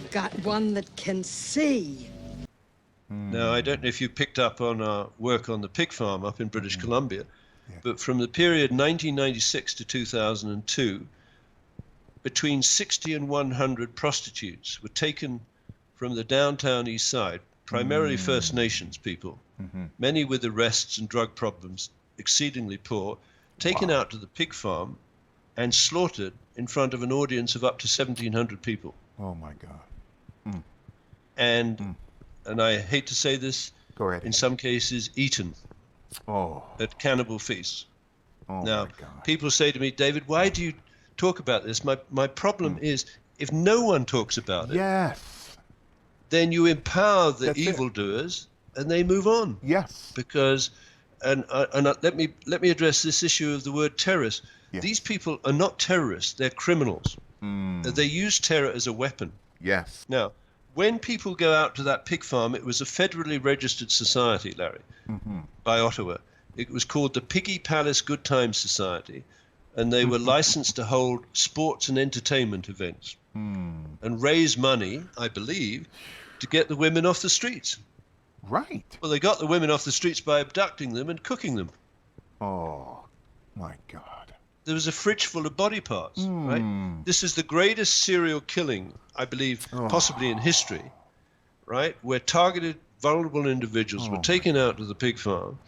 I've got one that can see. Now, I don't know if you picked up on our work on the pig farm up in British Columbia, but from the period 1996 to 2002, between 60 and 100 prostitutes were taken from the downtown east side, primarily First Nations people, many with arrests and drug problems, exceedingly poor, taken out to the pig farm and slaughtered in front of an audience of up to 1,700 people. Oh, my God. And I hate to say this, Go ahead. in some cases, eaten at cannibal feasts. Now, my God. people say to me, David, why do you talk about this? My problem is, if no one talks about it, then you empower the evildoers and they move on. Yes. Because, let me address this issue of the word terrorist. Yes. These people are not terrorists, they're criminals. They use terror as a weapon. Yes. Now, when people go out to that pig farm, it was a federally registered society, Larry, by Ottawa. It was called the Piggy Palace Good Times Society, and they were licensed to hold sports and entertainment events and raise money, I believe, to get the women off the streets. Right. Well, they got the women off the streets by abducting them and cooking them. Oh, my God. There was a fridge full of body parts, right? This is the greatest serial killing, I believe, possibly in history, right? Where targeted, vulnerable individuals were taken out to the pig farm.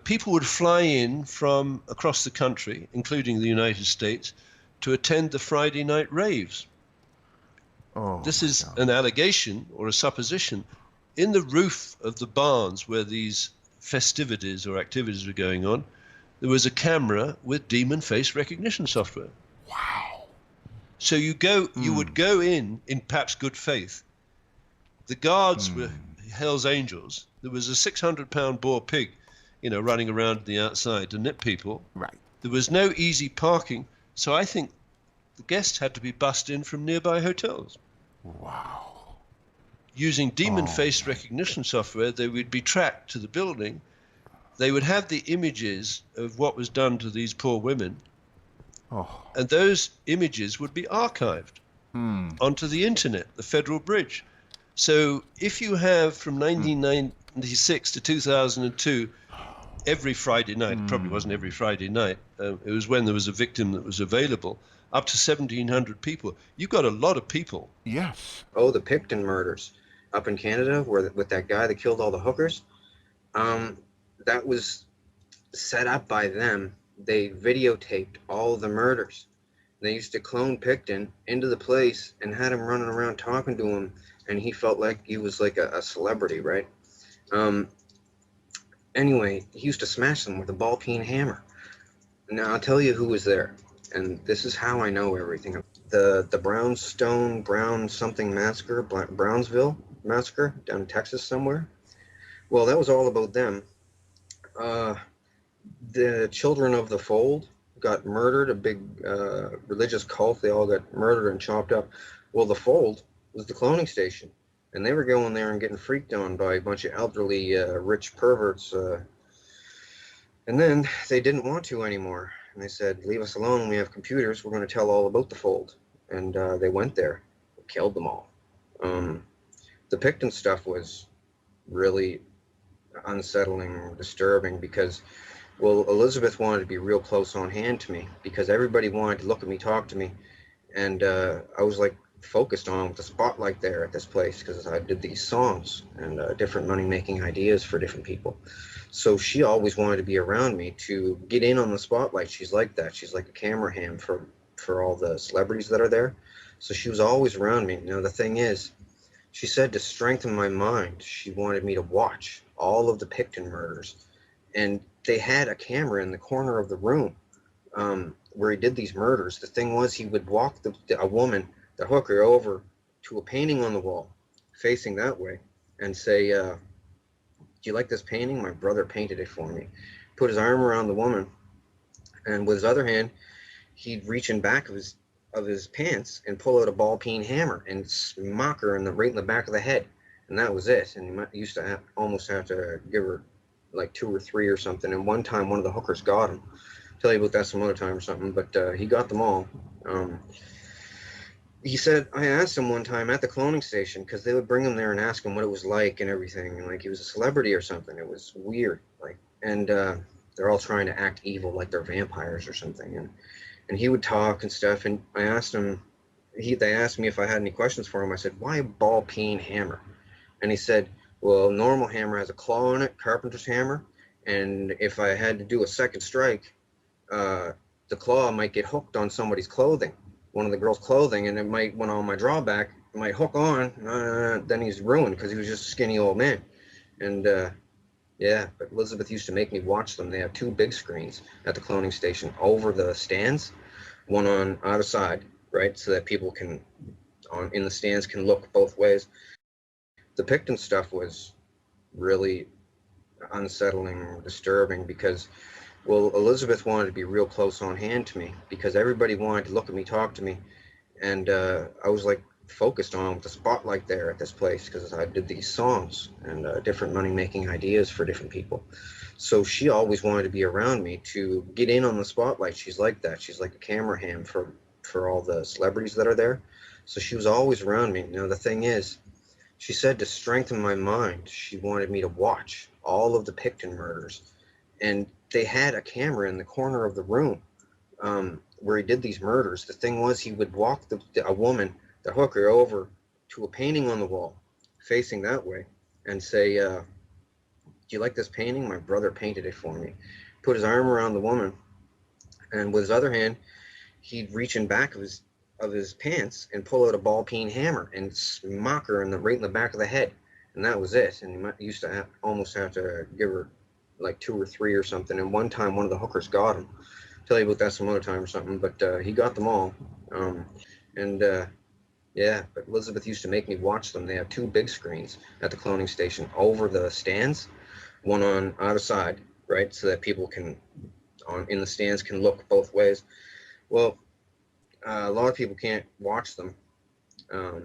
People would fly in from across the country, including the United States, to attend the Friday night raves. This is an allegation or a supposition. In the roof of the barns where these festivities or activities were going on, there was a camera with demon face recognition software. Wow. So you would go in perhaps good faith. The guards were Hell's Angels. There was a 600-pound boar pig, running around the outside to nip people. Right. There was no easy parking, so I think the guests had to be bussed in from nearby hotels. Wow. Using demon face recognition software, they would be tracked to the building. They would have the images of what was done to these poor women, and those images would be archived onto the internet, the Federal Bridge. So if you have from 1996 to 2002, every Friday night, it probably wasn't every Friday night, it was when there was a victim that was available, up to 1,700 people. You've got a lot of people. Yes. Oh, the Pickton murders up in Canada, with that guy that killed all the hookers. That was set up by them. They videotaped all the murders. They used to clone Pickton into the place and had him running around talking to him, and he felt like he was like a celebrity, right? Anyway, he used to smash them with a ball-peen hammer. Now, I'll tell you who was there, and this is how I know everything. The Brown something massacre, Brownsville massacre down in Texas somewhere. Well, that was all about them. The children of the fold got murdered, a big religious cult. They all got murdered and chopped up. Well, the fold was the cloning station, and they were going there and getting freaked on by a bunch of elderly rich perverts. And then they didn't want to anymore, and they said, leave us alone, we have computers, we're going to tell all about the fold. And they went there, killed them all. The Pickton stuff was really unsettling, disturbing, because, well, Elizabeth wanted to be real close on hand to me, because everybody wanted to look at me, talk to me, and I was like focused on with the spotlight there at this place, because I did these songs and different money-making ideas for different people. So she always wanted to be around me to get in on the spotlight. She's like that. She's like a camera ham for all the celebrities that are there. So she was always around me. Now, the thing is, she said to strengthen my mind, she wanted me to watch all of the Pickton murders. And they had a camera in the corner of the room where he did these murders. The thing was, he would walk a woman, the hooker, over to a painting on the wall facing that way and say, do you like this painting? My brother painted it for me. Put his arm around the woman, and with his other hand, he'd reach in back of his pants and pull out a ball-peen hammer and smack her right in the back of the head. And that was it. And he used to almost have to give her like 2 or 3 or something. And one time, one of the hookers got him. I'll tell you about that some other time or something. But he got them all. He said, I asked him one time at the cloning station, because they would bring him there and ask him what it was like and everything, and like he was a celebrity or something. It was weird, like, and they're all trying to act evil, like they're vampires or something, and he would talk and stuff. And I asked him, they asked me if I had any questions for him. I said, why a ball peen hammer? And he said, well, normal hammer has a claw in it, carpenter's hammer, and if I had to do a second strike, the claw might get hooked on somebody's clothing, one of the girls' clothing, and it might, when on my drawback, it might hook on. Then he's ruined because he was just a skinny old man. And yeah, but Elizabeth used to make me watch them. They have two big screens at the cloning station over the stands, one on either side, right, so that people can, in the stands, can look both ways. The Pickton stuff was really unsettling, disturbing, because, well, Elizabeth wanted to be real close on hand to me because everybody wanted to look at me, talk to me, and I was like focused on with the spotlight there at this place because I did these songs and different money-making ideas for different people. So she always wanted to be around me to get in on the spotlight. She's like that. She's like a camera ham for all the celebrities that are there. So she was always around me. Now the thing is, she said to strengthen my mind, she wanted me to watch all of the Pickton murders. And they had a camera in the corner of the room where he did these murders. The thing was, he would walk a woman, the hooker, over to a painting on the wall, facing that way, and say, do you like this painting? My brother painted it for me. Put his arm around the woman, and with his other hand, he'd reach in back of his pants and pull out a ball peen hammer and smack her right in the back of the head. And that was it. And he used to almost have to give her like 2 or 3 or something. And one time, one of the hookers got him. I'll tell you about that some other time or something. But he got them all. Yeah, but Elizabeth used to make me watch them. They have two big screens at the cloning station over the stands, one on either side, right, so that people can, in the stands, can look both ways. Well, a lot of people can't watch them. A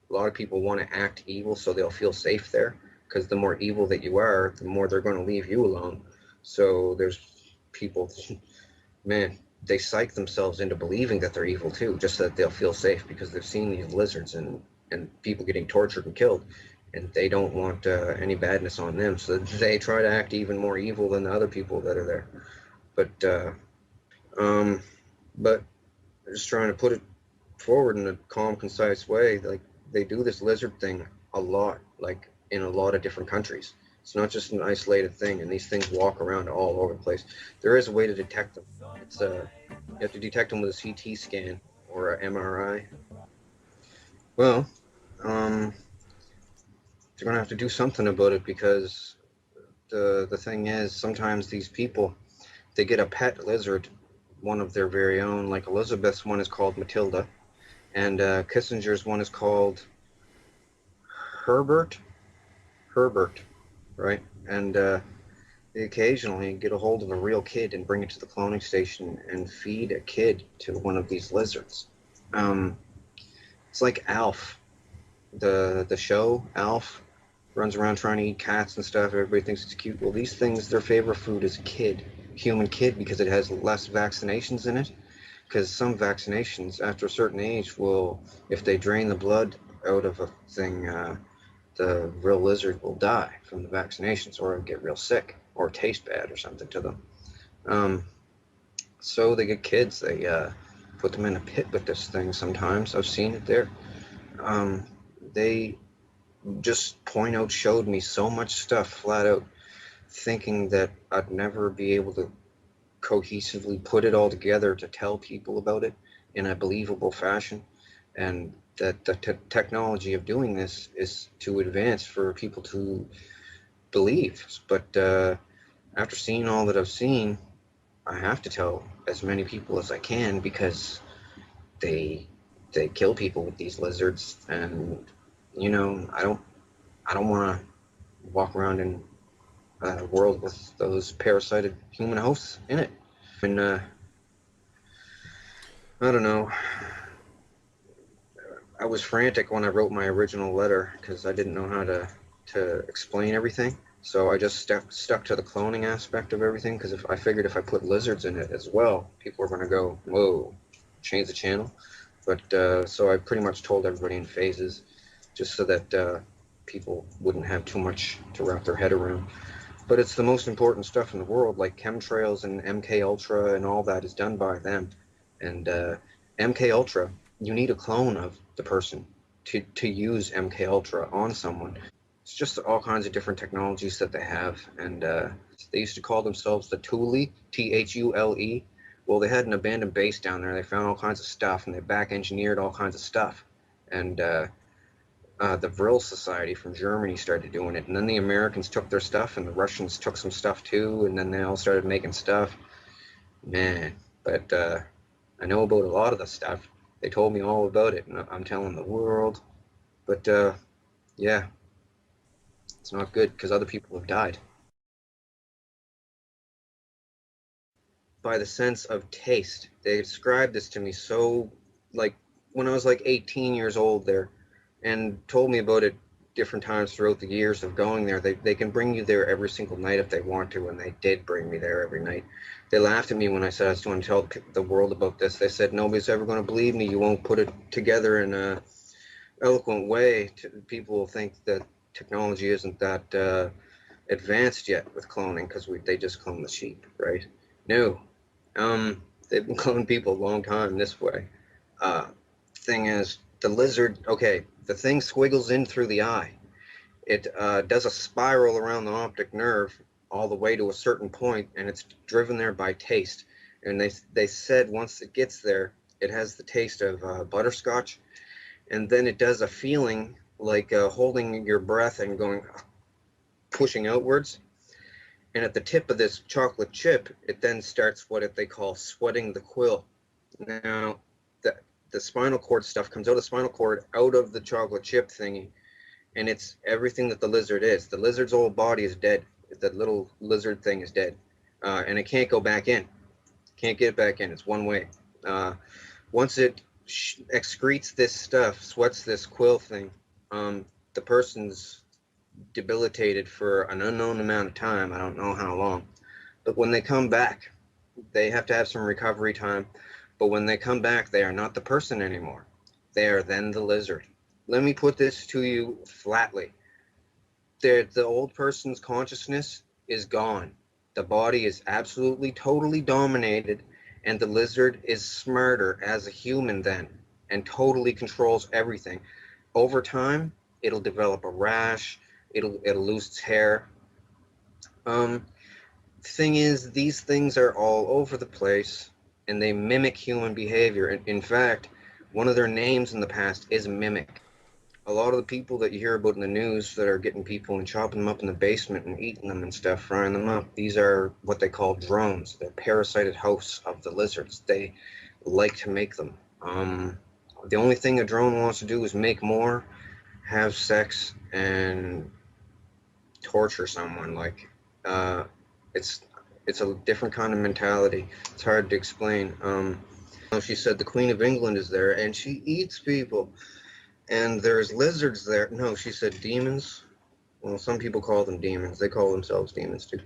lot of people want to act evil so they'll feel safe there, because the more evil that you are, the more they're going to leave you alone. So there's people, man, they psych themselves into believing that they're evil too, just so that they'll feel safe, because they've seen these lizards and people getting tortured and killed, and they don't want any badness on them. So they try to act even more evil than the other people that are there. But just trying to put it forward in a calm, concise way. Like, they do this lizard thing a lot, like in a lot of different countries. It's not just an isolated thing, and these things walk around all over the place. There is a way to detect them. It's you have to detect them with a CT scan or an MRI. Well, they're gonna have to do something about it, because the thing is, sometimes these people, they get a pet lizard, one of their very own. Like Elizabeth's one is called Matilda, and Kissinger's one is called Herbert, right? And they occasionally get a hold of a real kid and bring it to the cloning station and feed a kid to one of these lizards. It's like Alf, the show Alf, runs around trying to eat cats and stuff. Everybody thinks it's cute. Well, these things, their favorite food is human kid, because it has less vaccinations in it. Because some vaccinations, after a certain age, will, if they drain the blood out of a thing, the real lizard will die from the vaccinations, or get real sick, or taste bad or something to them. So they get kids, they put them in a pit with this thing sometimes. I've seen it there. They just showed me so much stuff flat out, thinking that I'd never be able to cohesively put it all together to tell people about it in a believable fashion, and that the technology of doing this is too advanced for people to believe. But after seeing all that I've seen, I have to tell as many people as I can, because they kill people with these lizards, and I don't want to walk around in a world with those parasited human hosts in it. And I don't know. I was frantic when I wrote my original letter, because I didn't know how to explain everything. So I just stuck to the cloning aspect of everything, because I figured if I put lizards in it as well, people were going to go, whoa, change the channel. But so I pretty much told everybody in phases, just so that people wouldn't have too much to wrap their head around. But it's the most important stuff in the world, like chemtrails and MK Ultra and all that is done by them. And MK Ultra, you need a clone of the person to use MK Ultra on someone. It's just all kinds of different technologies that they have, and they used to call themselves the Thule, Thule. Well, they had an abandoned base down there. They found all kinds of stuff, and they back engineered all kinds of stuff. And the Vril Society from Germany started doing it, and then the Americans took their stuff, and the Russians took some stuff too, and then they all started making stuff. Man, but I know about a lot of the stuff. They told me all about it, and I'm telling the world. But yeah, it's not good because other people have died. By the sense of taste. They described this to me so, like, when I was like 18 years old there, and told me about it different times throughout the years of going there. They can bring you there every single night if they want to, and they did bring me there every night. They laughed at me when I said I was going to tell the world about this. They said, nobody's ever going to believe me. You won't put it together in a eloquent way. People will think that technology isn't that advanced yet with cloning because they just clone the sheep, right? No. They've been cloning people a long time this way. Thing is, the lizard, okay, the thing squiggles in through the eye. It does a spiral around the optic nerve all the way to a certain point, and it's driven there by taste. And they said once it gets there, it has the taste of butterscotch, and then it does a feeling like holding your breath and going, pushing outwards. And at the tip of this chocolate chip, it then starts what they call sweating the quill. Now, the spinal cord stuff comes out of the spinal cord, out of the chocolate chip thingy, and it's everything that the lizard is. The lizard's whole body is dead. The little lizard thing is dead, and it can't go back in. Can't get back in. It's one way. Once it excretes this stuff, sweats this quill thing, the person's debilitated for an unknown amount of time. I don't know how long. But when they come back, they have to have some recovery time. But when they come back, they are not the person anymore. They are then the lizard. Let me put this to you flatly. The old person's consciousness is gone. The body is absolutely, totally dominated, and the lizard is smarter as a human then, and totally controls everything. Over time, it'll develop a rash. It'll lose its hair. Thing is, these things are all over the place, and they mimic human behavior. In fact, one of their names in the past is Mimic. A lot of the people that you hear about in the news that are getting people and chopping them up in the basement and eating them and stuff, frying them up, these are what they call drones. They're parasited hosts of the lizards. They like to make them. The only thing a drone wants to do is make more, have sex, and torture someone. Like, it's a different kind of mentality. It's hard to explain. She said the Queen of England is there and she eats people, and there's lizards there. No, she said demons. Well, some people call them demons. They call themselves demons too.